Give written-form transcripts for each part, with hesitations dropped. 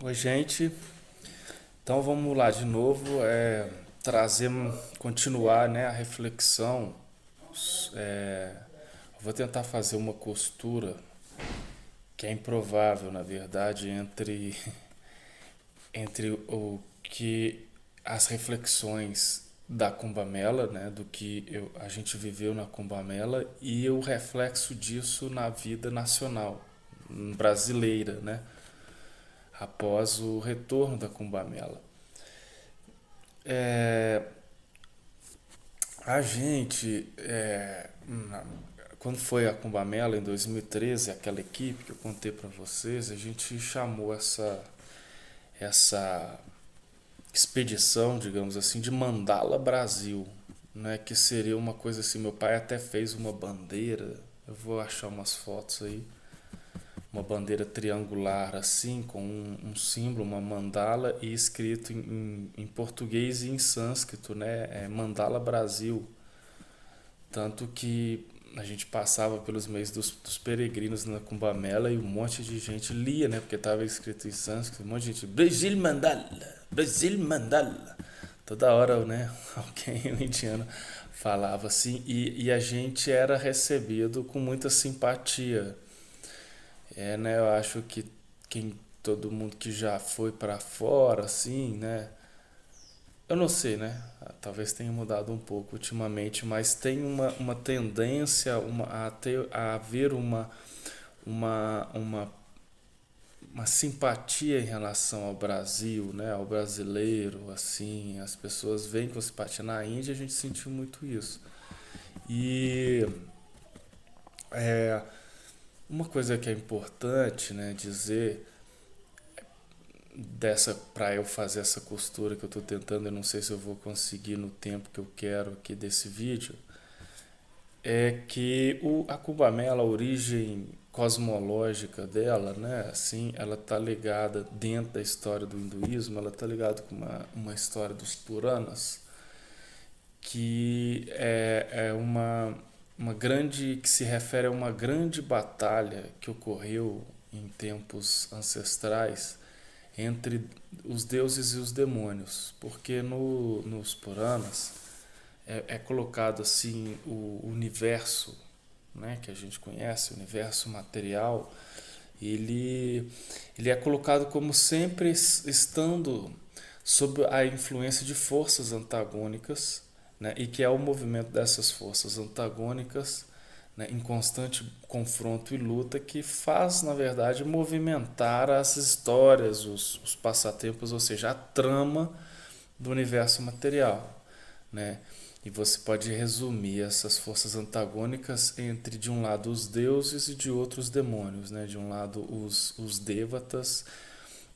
Oi, gente. Então vamos lá de novo, trazer, continuar, né, a reflexão. Eu vou tentar fazer uma costura que é improvável, na verdade, entre o que as reflexões da Cumbamela, né, do que a gente viveu na Cumbamela e o reflexo disso na vida nacional brasileira, né, após o retorno da Cumbamela. É, A gente, quando foi a Cumbamela em 2013, aquela equipe que eu contei para vocês, a gente chamou essa expedição, digamos assim, de Mandala Brasil, né? Que seria uma coisa assim. Meu pai até fez uma bandeira, eu vou achar umas fotos aí, uma bandeira triangular assim, com um símbolo, uma mandala e escrito em português e em sânscrito, né? Mandala Brasil. Tanto que a gente passava pelos meios dos peregrinos na Cumbamela e um monte de gente lia, né? Porque estava escrito em sânscrito, um monte de gente, Brasil Mandala, Brasil Mandala. Toda hora, né? Alguém, um indiano, falava assim e a gente era recebido com muita simpatia. Né? Eu acho que todo mundo que já foi para fora, assim, né? Eu não sei, né? Talvez tenha mudado um pouco ultimamente, mas tem uma tendência a haver uma, uma, uma simpatia em relação ao Brasil, né? Ao brasileiro, assim. As pessoas veem com simpatia. Na Índia a gente sentiu muito isso. E é, uma coisa que é importante, né, dizer dessa para eu fazer essa costura que eu estou tentando, eu não sei se eu vou conseguir no tempo que eu quero aqui desse vídeo, é que a Cubamela, a origem cosmológica dela, né, assim, ela tá ligada dentro da história do hinduísmo, ela tá ligada com uma história dos Puranas, que é uma grande, que se refere a uma grande batalha que ocorreu em tempos ancestrais entre os deuses e os demônios, porque nos Puranas é colocado assim o universo, né, que a gente conhece, o universo material, ele, ele é colocado como sempre estando sob a influência de forças antagônicas, né, e que é o movimento dessas forças antagônicas, né, em constante confronto e luta que faz, na verdade, movimentar as histórias, os passatempos, ou seja, a trama do universo material, né? E você pode resumir essas forças antagônicas entre, de um lado, os deuses e de outro, os demônios, né? De um lado, os devatas,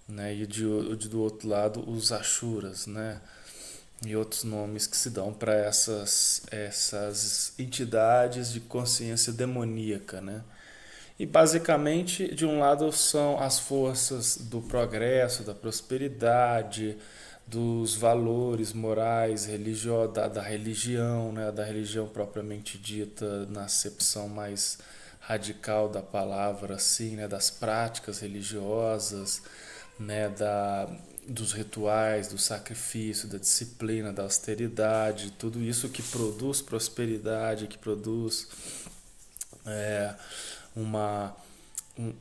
né? E do outro lado, os ashuras, né? E outros nomes que se dão para essas entidades de consciência demoníaca, né? E basicamente, de um lado são as forças do progresso, da prosperidade, dos valores morais, da religião, né? Da religião propriamente dita, na acepção mais radical da palavra, assim, né? Das práticas religiosas, né? Dos rituais, do sacrifício, da disciplina, da austeridade, tudo isso que produz prosperidade, que produz é, uma,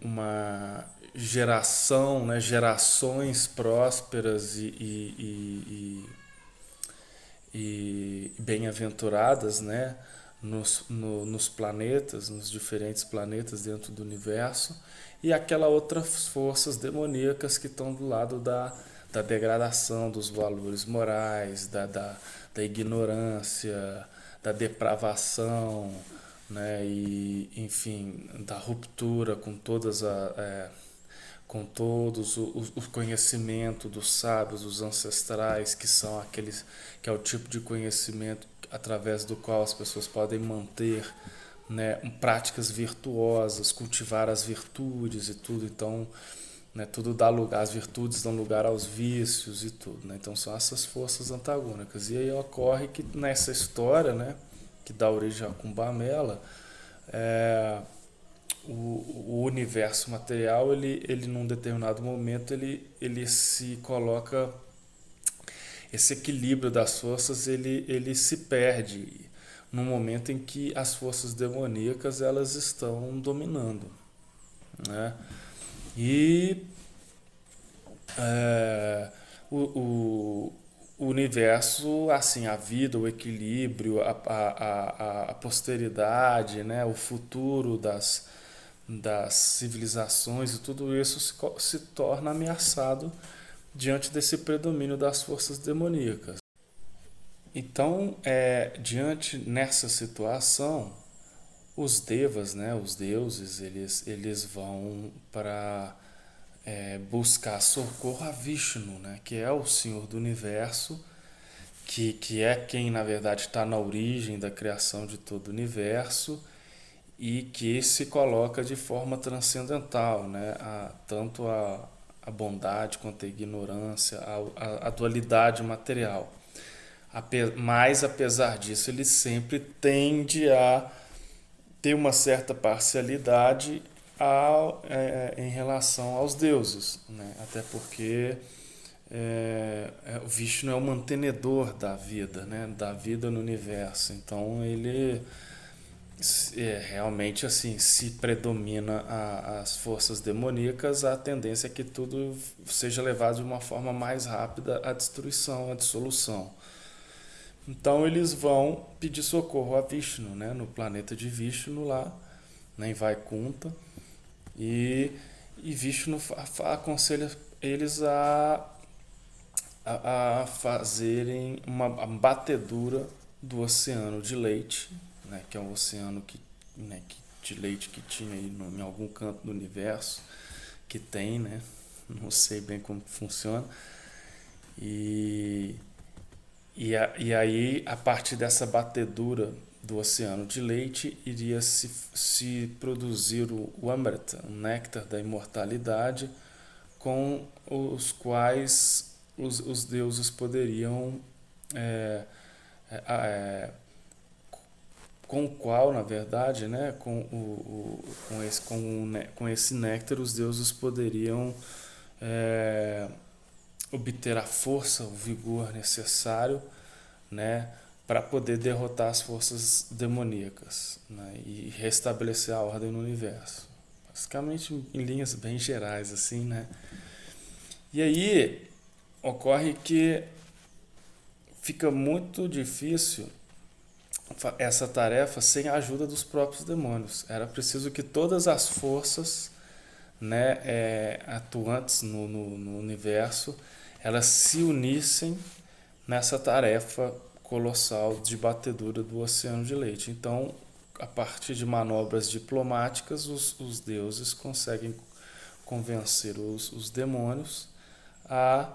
uma geração, né, gerações prósperas e bem-aventuradas, né, nos planetas, nos diferentes planetas dentro do universo, e aquelas outras forças demoníacas que estão do lado da degradação dos valores morais, da ignorância, da depravação, né, e enfim, da ruptura com todos o conhecimento dos sábios, dos ancestrais, que são aqueles que é o tipo de conhecimento através do qual as pessoas podem manter, né, práticas virtuosas, cultivar as virtudes e tudo. Então, né, tudo dá lugar, as virtudes dão lugar aos vícios e tudo, né? Então são essas forças antagônicas. E aí ocorre que nessa história, né, que dá origem a Cumbamela, é, o universo material, ele num determinado momento, ele se coloca, esse equilíbrio das forças, ele se perde no momento em que as forças demoníacas elas estão dominando, né? E é, o, o, o universo, assim, a vida, o equilíbrio, a posteridade, né, o futuro das civilizações e tudo isso se torna ameaçado diante desse predomínio das forças demoníacas. Então, diante nessa situação, os devas, né, os deuses, eles vão para buscar socorro a Vishnu, né, que é o Senhor do Universo, que é quem na verdade está na origem da criação de todo o universo e que se coloca de forma transcendental, né, tanto a bondade quanto a ignorância, a dualidade material. Mas apesar disso, ele sempre tende a ter uma certa parcialidade em relação aos deuses, né? Até porque o Vishnu é o mantenedor da vida, né? Da vida no universo. Então ele realmente assim, se predomina as forças demoníacas, a tendência é que tudo seja levado de uma forma mais rápida à destruição, à dissolução. Então eles vão pedir socorro a Vishnu, né? No planeta de Vishnu lá, né? Em Vaikunta. E Vishnu aconselha eles a fazerem uma batedura do oceano de leite, né, que é um oceano né, de leite que tinha aí em algum canto do universo, que tem, né, não sei bem como funciona. E aí, a partir dessa batedura do oceano de leite, iria se produzir o Amrita, o néctar da imortalidade, com os quais os deuses poderiam é, é, com o qual, na verdade, né, com esse néctar, os deuses poderiam é, obter a força, o vigor necessário, né, para poder derrotar as forças demoníacas, né, e restabelecer a ordem no universo. Basicamente em linhas bem gerais, assim, né? E aí ocorre que fica muito difícil essa tarefa sem a ajuda dos próprios demônios. Era preciso que todas as forças, né, atuantes no universo, elas se unissem nessa tarefa colossal de batedura do oceano de leite. Então, a partir de manobras diplomáticas, os deuses conseguem convencer os demônios a,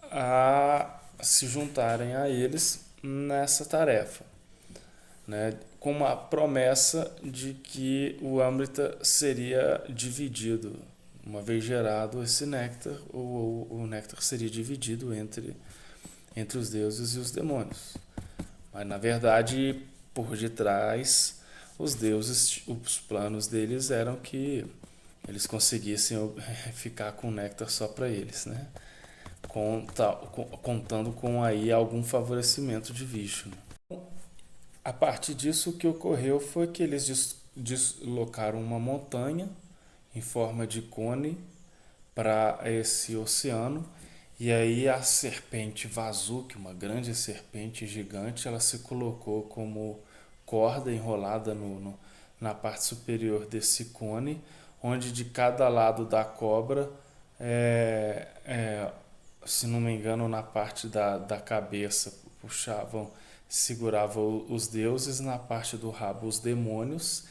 a se juntarem a eles nessa tarefa, né, com uma promessa de que o Amrita seria dividido. Uma vez gerado esse néctar, o néctar seria dividido entre os deuses e os demônios. Mas na verdade, por detrás, os deuses, os planos deles eram que eles conseguissem ficar com o néctar só para eles, né? Contando com aí algum favorecimento de Vishnu. A partir disso, o que ocorreu foi que eles deslocaram uma montanha em forma de cone para esse oceano. E aí a serpente Vasuki, uma grande serpente gigante, ela se colocou como corda enrolada na parte superior desse cone, onde de cada lado da cobra, se não me engano, na parte da cabeça seguravam os deuses, na parte do rabo os demônios,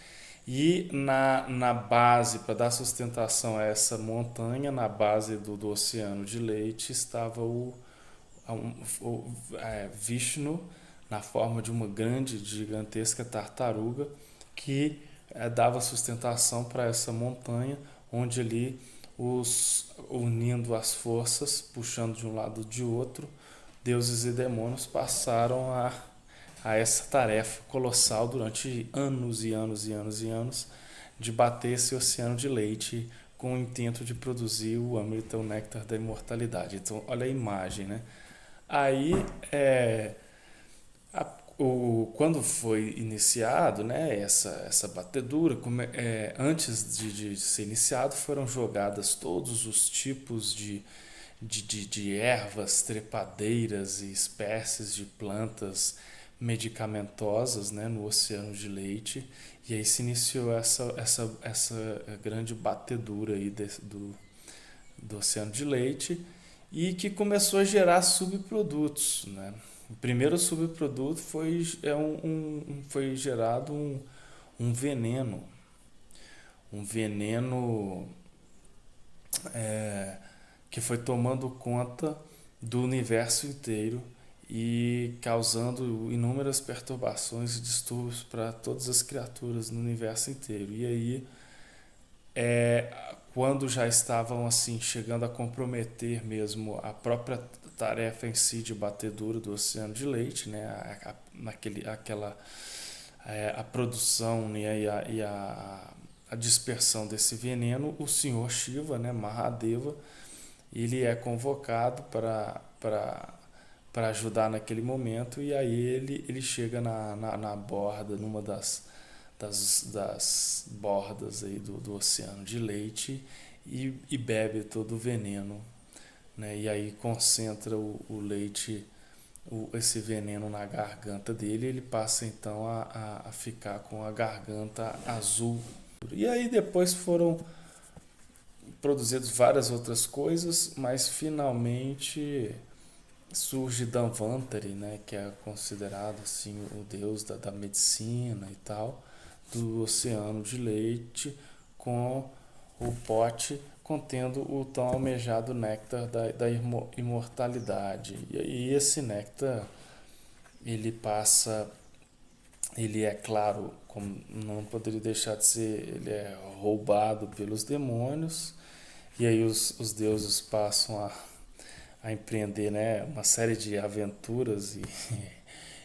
e na base, para dar sustentação a essa montanha, na base do oceano de leite, estava Vishnu, na forma de uma grande, gigantesca tartaruga, que dava sustentação para essa montanha, onde ali, unindo as forças, puxando de um lado de outro, deuses e demônios passaram a essa tarefa colossal durante anos e anos e anos e anos de bater esse oceano de leite com o intento de produzir o âmbito, o néctar da imortalidade. Então, olha a imagem, né? Aí, quando foi iniciado, né, essa batedura, antes de ser iniciado, foram jogadas todos os tipos de ervas trepadeiras e espécies de plantas medicamentosas, né, no oceano de leite. E aí se iniciou essa grande batedura aí do oceano de leite e que começou a gerar subprodutos, né? O primeiro subproduto foi gerado um veneno, um veneno é, que foi tomando conta do universo inteiro e causando inúmeras perturbações e distúrbios para todas as criaturas no universo inteiro. E aí, quando já estavam assim chegando a comprometer mesmo a própria tarefa em si de batedura do oceano de leite, né, a produção, né, a dispersão desse veneno, o senhor Shiva, né, Mahadeva, ele é convocado para ajudar naquele momento, e aí ele chega na borda, numa das bordas aí do oceano de leite e bebe todo o veneno, né? E aí concentra o leite, esse veneno na garganta dele, e ele passa então a ficar com a garganta azul. E aí depois foram produzidas várias outras coisas, mas finalmente surge Dhanvantari, né, que é considerado assim o deus da medicina e tal, do oceano de leite, com o pote contendo o tão almejado néctar da imortalidade. E aí esse néctar, ele passa, ele é claro, como não poderia deixar de ser, ele é roubado pelos demônios, e aí os deuses passam a empreender, né, uma série de aventuras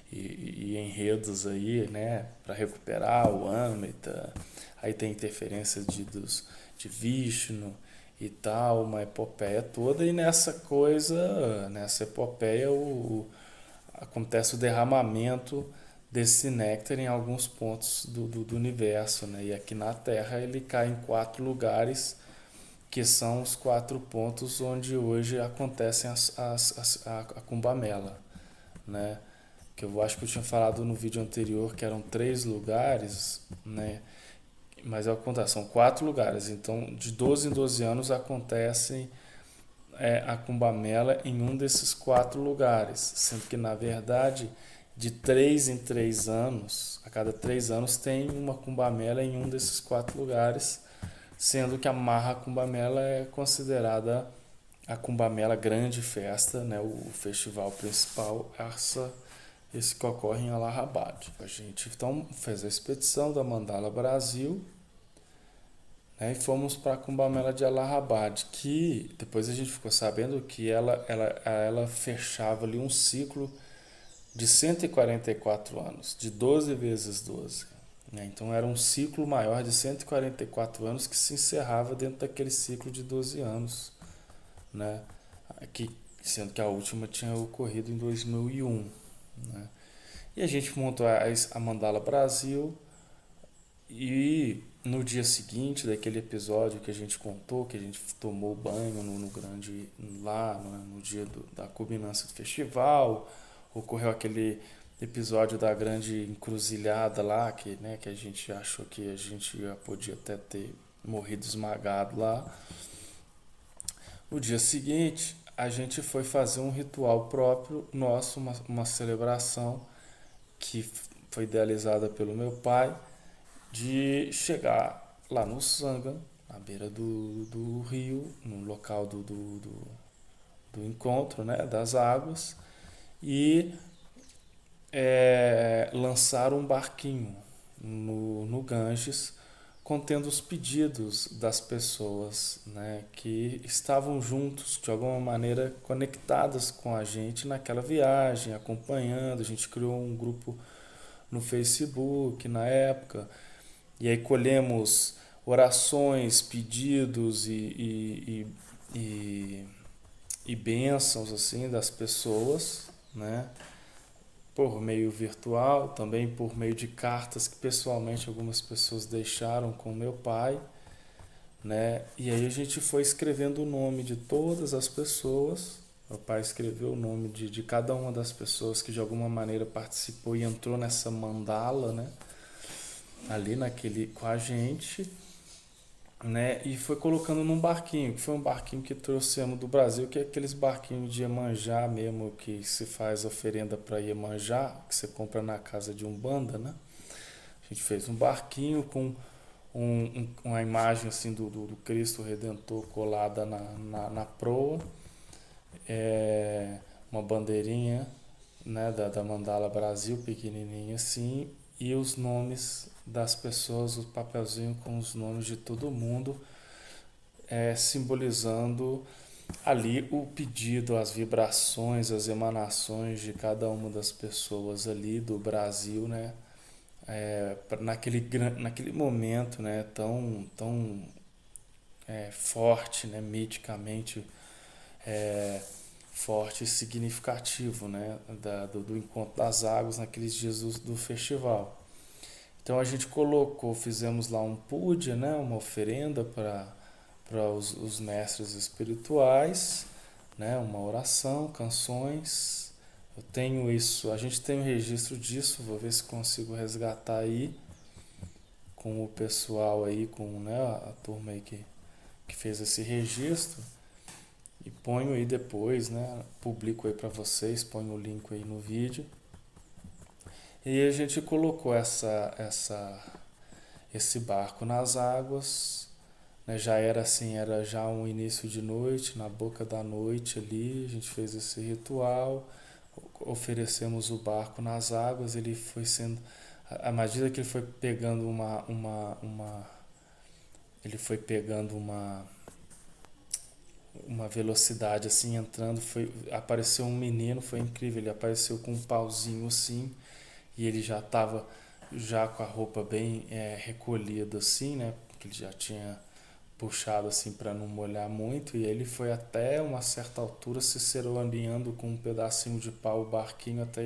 e enredos aí, né, para recuperar o Amrita. Aí tem interferência de Vishnu e tal, uma epopeia toda, e nessa epopeia acontece o derramamento desse néctar em alguns pontos do universo, né? E aqui na Terra ele cai em 4 lugares, que são os 4 pontos onde hoje acontecem a Kumbh Mela, né? Que eu acho que eu tinha falado no vídeo anterior que eram 3 lugares, né? Mas são 4 lugares, então de 12 em 12 anos acontecem a Kumbh Mela em um desses 4 lugares, sendo que na verdade de 3 em 3 anos, a cada 3 anos tem uma Kumbh Mela em um desses 4 lugares, sendo que a Maha Kumbh Mela é considerada a Kumbh Mela grande festa, né, o festival principal, esse que ocorre em Allahabad. A gente então fez a expedição da Mandala Brasil, né, e fomos para a Kumbh Mela de Allahabad, que depois a gente ficou sabendo que ela fechava ali um ciclo de 144 anos, de 12 vezes 12. Né? Então era um ciclo maior de 144 anos que se encerrava dentro daquele ciclo de 12 anos. Né? Sendo que a última tinha ocorrido em 2001. Né? E a gente montou a Mandala Brasil, e no dia seguinte daquele episódio que a gente contou, que a gente tomou banho no grande, lá no dia da culminância do festival, ocorreu aquele episódio da grande encruzilhada lá, que a gente achou que a gente já podia até ter morrido esmagado lá. No dia seguinte, a gente foi fazer um ritual próprio nosso, uma celebração que foi idealizada pelo meu pai, de chegar lá no Sangam, na beira do rio, no local do encontro, né, das águas, e lançar um barquinho no Ganges, contendo os pedidos das pessoas, né, que estavam juntos, de alguma maneira conectadas com a gente naquela viagem, acompanhando. A gente criou um grupo no Facebook na época, e aí colhemos orações, pedidos e bênçãos assim das pessoas, né? Por meio virtual, também por meio de cartas que pessoalmente algumas pessoas deixaram com meu pai, né? E aí a gente foi escrevendo o nome de todas as pessoas. Meu pai escreveu o nome de cada uma das pessoas que de alguma maneira participou e entrou nessa mandala, né? Ali naquele com a gente, né? E foi colocando num barquinho, que foi um barquinho que trouxemos do Brasil, que é aqueles barquinhos de Iemanjá mesmo, que se faz oferenda para Iemanjá, que você compra na casa de Umbanda, né? A gente fez um barquinho com uma imagem assim do Cristo Redentor colada na proa, é, uma bandeirinha, né, da Mandala Brasil, pequenininha assim, e os nomes das pessoas, o papelzinho com os nomes de todo mundo, simbolizando ali o pedido, as vibrações, as emanações de cada uma das pessoas ali do Brasil, né? Naquele momento, né, tão forte, né, miticamente é, forte e significativo, né, do encontro das águas naqueles dias do festival. Então a gente colocou, fizemos lá um puja, né, uma oferenda para os mestres espirituais, né, uma oração, canções. Eu tenho isso, a gente tem um registro disso, vou ver se consigo resgatar aí com o pessoal aí, com, né, a turma aí que fez esse registro. E ponho aí depois, né? Publico aí para vocês, ponho o link aí no vídeo. E a gente colocou esse barco nas águas, né? Já era assim, era já um início de noite, na boca da noite ali, a gente fez esse ritual, oferecemos o barco nas águas, ele foi sendo, à medida que ele foi pegando ele foi pegando uma velocidade assim entrando, apareceu um menino, foi incrível, ele apareceu com um pauzinho assim e ele já estava já com a roupa bem recolhida assim, né, porque ele já tinha puxado assim para não molhar muito, e ele foi até uma certa altura se ceroaneando com um pedacinho de pau o barquinho até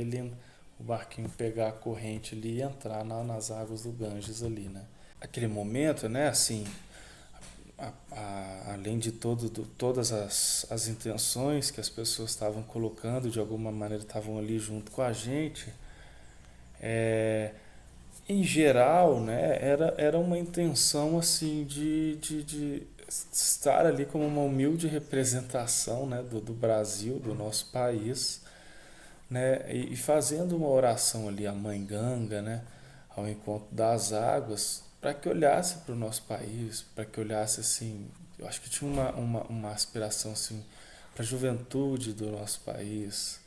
o barquinho pegar a corrente ali e entrar nas águas do Ganges ali, né. Aquele momento, né, assim, além de todas as intenções que as pessoas estavam colocando, de alguma maneira estavam ali junto com a gente, é, em geral, né, era uma intenção assim de estar ali como uma humilde representação, né, do Brasil, do nosso país, né, e fazendo uma oração ali à Mãe Ganga, né, ao encontro das águas, para que olhasse para o nosso país, para que olhasse assim, eu acho que tinha uma aspiração assim para a juventude do nosso país,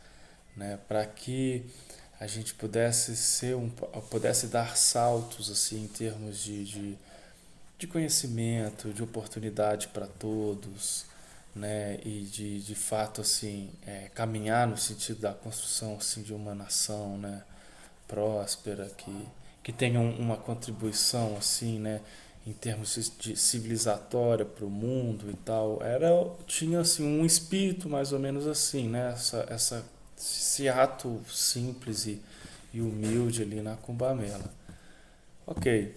né, para que a gente pudesse dar saltos assim em termos de conhecimento, de oportunidade para todos, né, e de fato assim caminhar no sentido da construção assim de uma nação, né, próspera que tenha uma contribuição assim, né, em termos de civilizatória para o mundo e tal. Tinha assim um espírito mais ou menos assim, né, esse ato simples e humilde ali na Cumbamela. Ok,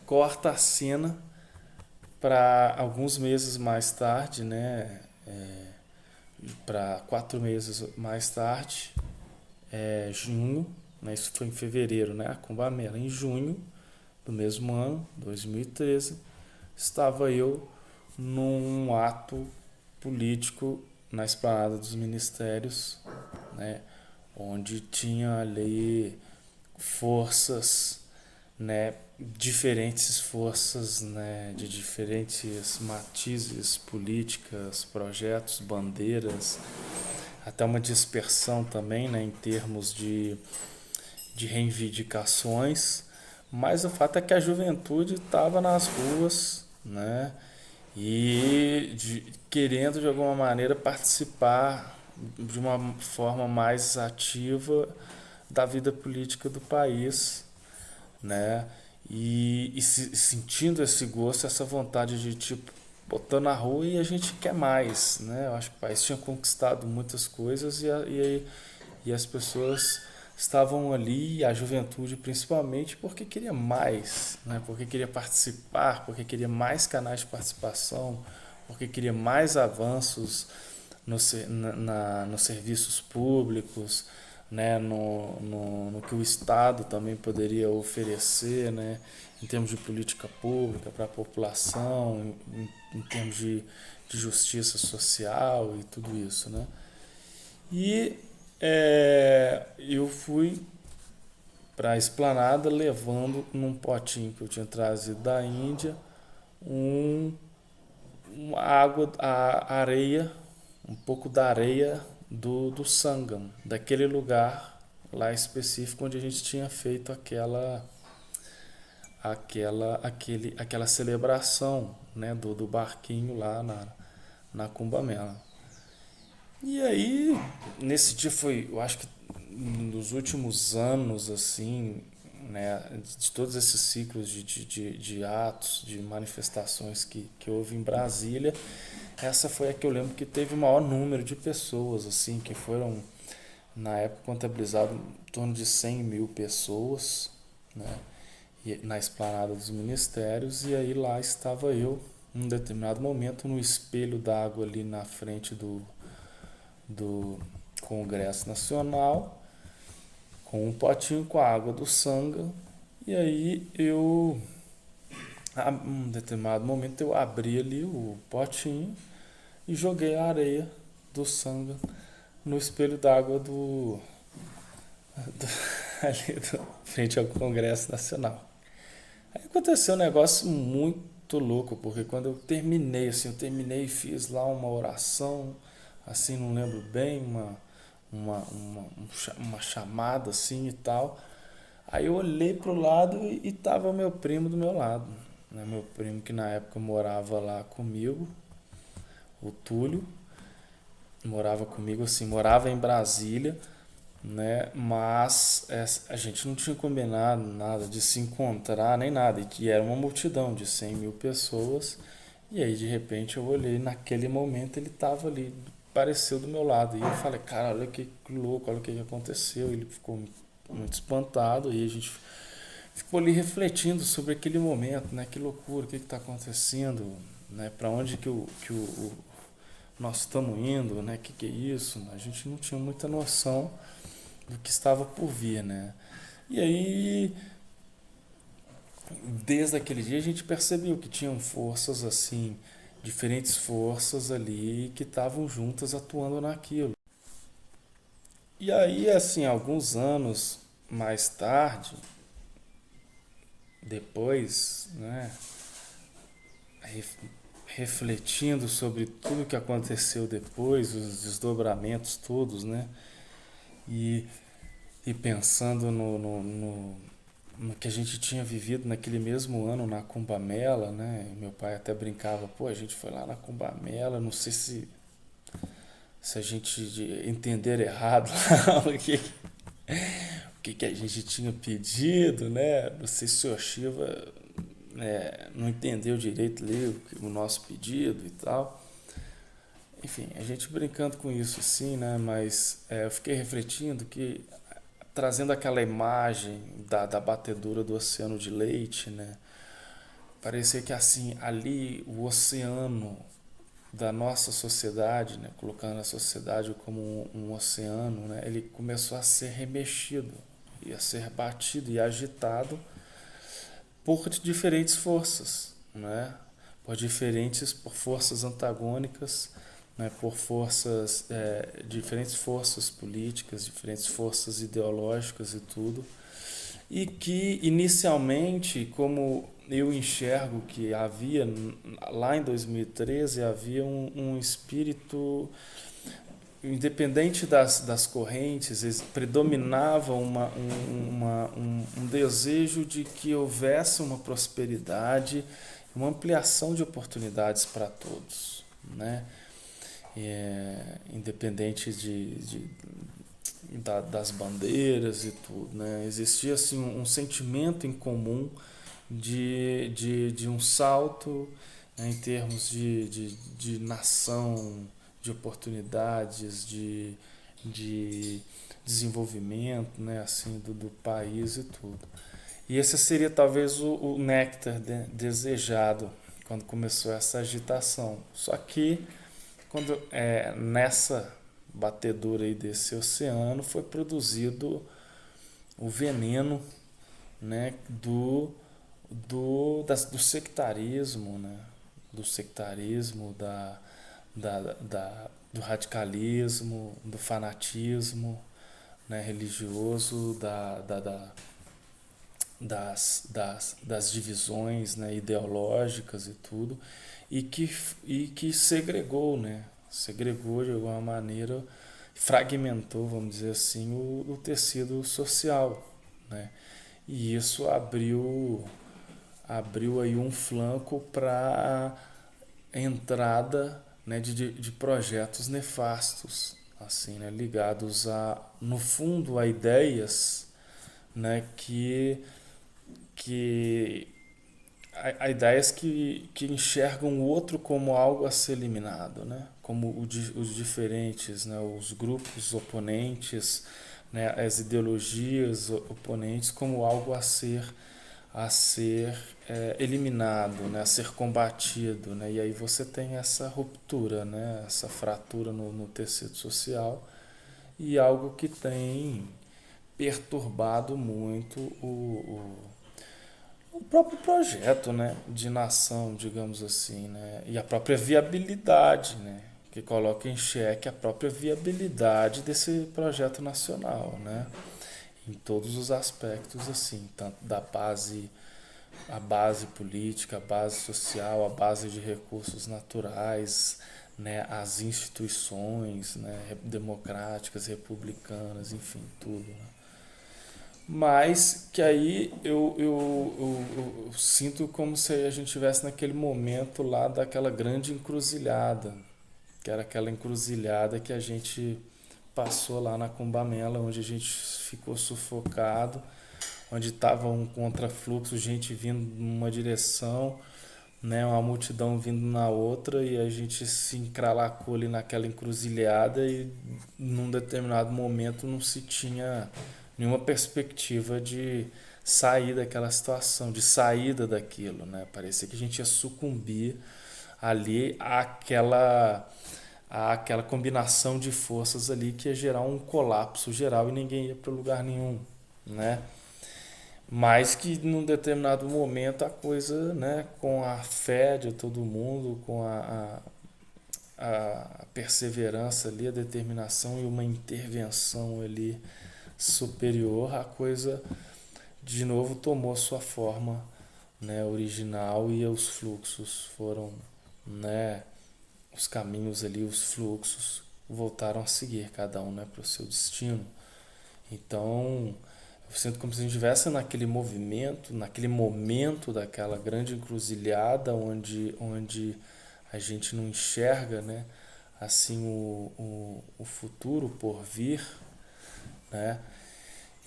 corta a cena para alguns meses mais tarde, né? Para 4 meses mais tarde, junho, né? Isso foi em fevereiro, né? A Cumbamela. Em junho do mesmo ano, 2013, estava eu num ato político na esplanada dos ministérios, né? Onde tinha ali forças, né, diferentes forças, né, de diferentes matizes políticas, projetos, bandeiras, até uma dispersão também, né, em termos de reivindicações, mas o fato é que a juventude estava nas ruas, né, querendo de alguma maneira participar de uma forma mais ativa da vida política do país, né? sentindo esse gosto, essa vontade de tipo botar na rua e a gente quer mais, né? Eu acho que o país tinha conquistado muitas coisas e as pessoas estavam ali, a juventude principalmente, porque queria mais, né? Porque queria participar, porque queria mais canais de participação, porque queria mais avanços nos serviços públicos, né? No que o Estado também poderia oferecer, né? Em termos de política pública para a população, em termos de justiça social e tudo isso, né? E eu fui para a esplanada levando num potinho que eu tinha trazido da Índia um, uma água, a areia, um pouco da areia do Sangam, daquele lugar lá específico onde a gente tinha feito aquela celebração, né, do barquinho lá na Cumbamela. E aí, nesse dia foi, eu acho que nos últimos anos, assim, né, de todos esses ciclos de atos, de manifestações que houve em Brasília, essa foi a que eu lembro que teve o maior número de pessoas, assim, que foram, na época, contabilizado em torno de 100 mil pessoas, né, na esplanada dos ministérios, e aí lá estava eu, num determinado momento, no espelho d'água ali na frente do Congresso Nacional, com um potinho com a água do Sanga. E aí a um determinado momento, eu abri ali o potinho e joguei a areia do Sanga no espelho d'água do ali frente ao Congresso Nacional. Aí aconteceu um negócio muito louco, porque quando eu terminei, assim, eu terminei e fiz lá uma oração, assim, não lembro bem, uma chamada assim e tal. Aí eu olhei pro lado e tava meu primo do meu lado, né? Meu primo que na época morava lá comigo, o Túlio, morava comigo assim, morava em Brasília, né? Mas a gente não tinha combinado nada de se encontrar nem nada, e que era uma multidão de 100 mil pessoas. E aí de repente eu olhei, naquele momento ele tava ali, apareceu do meu lado. E eu falei, cara, olha que louco, olha o que aconteceu. Ele ficou muito espantado e a gente ficou ali refletindo sobre aquele momento, né? Que loucura, o que está acontecendo, né? Para onde que nós estamos indo, né? Que é isso? A gente não tinha muita noção do que estava por vir, né? E aí, desde aquele dia a gente percebeu que tinham forças assim, diferentes forças ali que estavam juntas atuando naquilo. E aí, assim, alguns anos mais tarde, depois, né, refletindo sobre tudo que aconteceu depois, os desdobramentos todos, né, e, e pensando no que a gente tinha vivido naquele mesmo ano na Cumbamela, né, meu pai até brincava, pô, a gente foi lá na Cumbamela, não sei se a gente entender errado o que a gente tinha pedido, né? Não sei se o Shiva não entendeu direito ali o nosso pedido e tal. Enfim, a gente brincando com isso sim, né? Mas eu fiquei refletindo que, trazendo aquela imagem da batedura do oceano de leite, né? Parecia que assim, ali o oceano da nossa sociedade, né? Colocando a sociedade como um oceano, né? Ele começou a ser remexido, e a ser batido e agitado por diferentes forças, né? Por forças antagônicas, né? Por forças, diferentes forças políticas, diferentes forças ideológicas e tudo, e que inicialmente, como eu enxergo que havia lá em 2013, havia um espírito independente das correntes, predominava um desejo de que houvesse uma prosperidade, uma ampliação de oportunidades para todos, né? Independente das bandeiras e tudo, né? Existia assim um sentimento em comum de um salto, né, em termos de nação, de oportunidades, de desenvolvimento, né, assim, do país e tudo. E esse seria talvez o néctar desejado quando começou essa agitação. Só que quando nessa batedura aí desse oceano foi produzido o veneno, né, do sectarismo, né, do sectarismo, do radicalismo, do fanatismo, né, religioso, das divisões, né, ideológicas e tudo, e que segregou, né, segregou de alguma maneira, fragmentou, vamos dizer assim, o tecido social, né, e isso abriu aí um flanco para a entrada, né, de projetos nefastos, assim, né, ligados no fundo a ideias, né, que a ideias que enxergam o outro como algo a ser eliminado, né? Como os diferentes, né? Os grupos oponentes, né? As ideologias oponentes como algo a ser eliminado, né? A ser combatido, né? E aí você tem essa ruptura, né? Essa fratura no tecido social e algo que tem perturbado muito o próprio projeto, né, de nação, digamos assim, né, e a própria viabilidade, né, que coloca em xeque a própria viabilidade desse projeto nacional, né, em todos os aspectos, assim, tanto a base política, a base social, a base de recursos naturais, né, as instituições, né, democráticas, republicanas, enfim, tudo, né. Mas que aí eu sinto como se a gente estivesse naquele momento lá daquela grande encruzilhada, que era aquela encruzilhada que a gente passou lá na Cumbamela, onde a gente ficou sufocado, onde estava um contrafluxo, gente vindo numa direção, né, uma multidão vindo na outra, e a gente se encralacou ali naquela encruzilhada e num determinado momento não se tinha nenhuma perspectiva de sair daquela situação, de saída daquilo, né? Parecia que a gente ia sucumbir ali àquela combinação de forças ali que ia gerar um colapso geral e ninguém ia para lugar nenhum, né? Mas que num determinado momento a coisa, né, com a fé de todo mundo, com a perseverança ali, a determinação e uma intervenção ali superior, a coisa de novo tomou sua forma, né, original, e os fluxos foram, né, os caminhos ali, os fluxos voltaram a seguir cada um, né, para o seu destino. Então, eu sinto como se a gente estivesse naquele movimento, naquele momento daquela grande encruzilhada onde a gente não enxerga, né, assim o futuro por vir, né,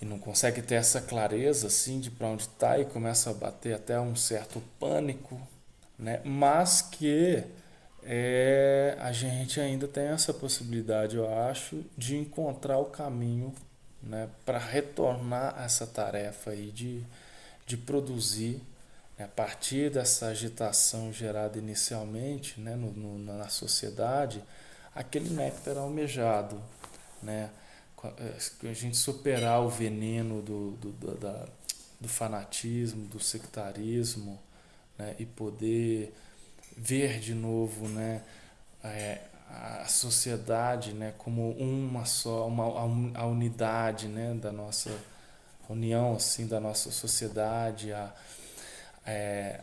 e não consegue ter essa clareza assim de para onde está, e começa a bater até um certo pânico, né, mas que a gente ainda tem essa possibilidade, eu acho, de encontrar o caminho, né, para retornar a essa tarefa aí de produzir, né, a partir dessa agitação gerada inicialmente, né, na sociedade, aquele néctar almejado, né, a gente superar o veneno do fanatismo, do sectarismo, né, e poder ver de novo, né, é, a sociedade, né, como uma só, a unidade, né, da nossa união, assim, da nossa sociedade,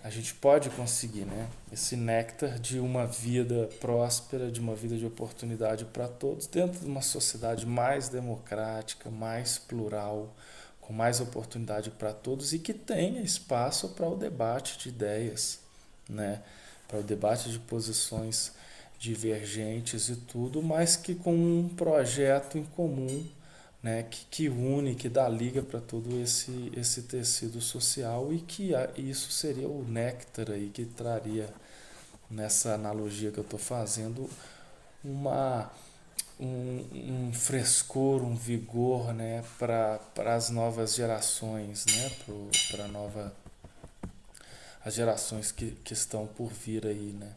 a gente pode conseguir, né, esse néctar de uma vida próspera, de uma vida de oportunidade para todos, dentro de uma sociedade mais democrática, mais plural, com mais oportunidade para todos e que tenha espaço para o debate de ideias, né, para o debate de posições divergentes e tudo, mas que com um projeto em comum, né, que une, que dá liga para todo esse tecido social e que isso seria o néctar aí que traria, nessa analogia que eu estou fazendo, uma, um frescor, um vigor, né, para as novas gerações, né, para as gerações que estão por vir aí, né.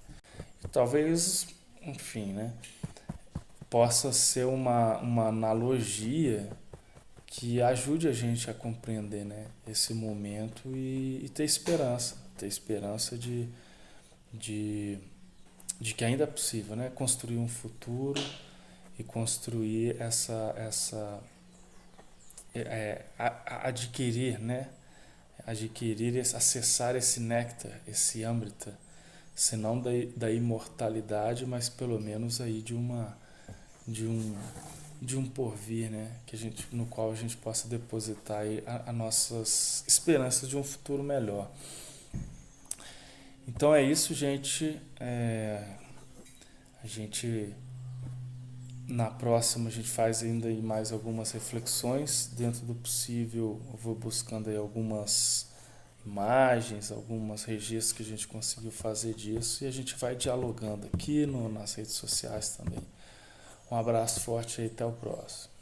E talvez, enfim, né, possa ser uma analogia que ajude a gente a compreender, né, esse momento e ter esperança de, de que ainda é possível, né, construir um futuro e construir adquirir, né, acessar esse néctar, esse âmbrita, se não da imortalidade, mas pelo menos aí de um de um porvir, né, no qual a gente possa depositar aí a nossas esperanças de um futuro melhor. Então é isso, gente. A gente na próxima a gente faz ainda aí mais algumas reflexões dentro do possível. Eu vou buscando aí algumas imagens, algumas registros que a gente conseguiu fazer disso e a gente vai dialogando aqui nas redes sociais também. Um abraço forte e até o próximo.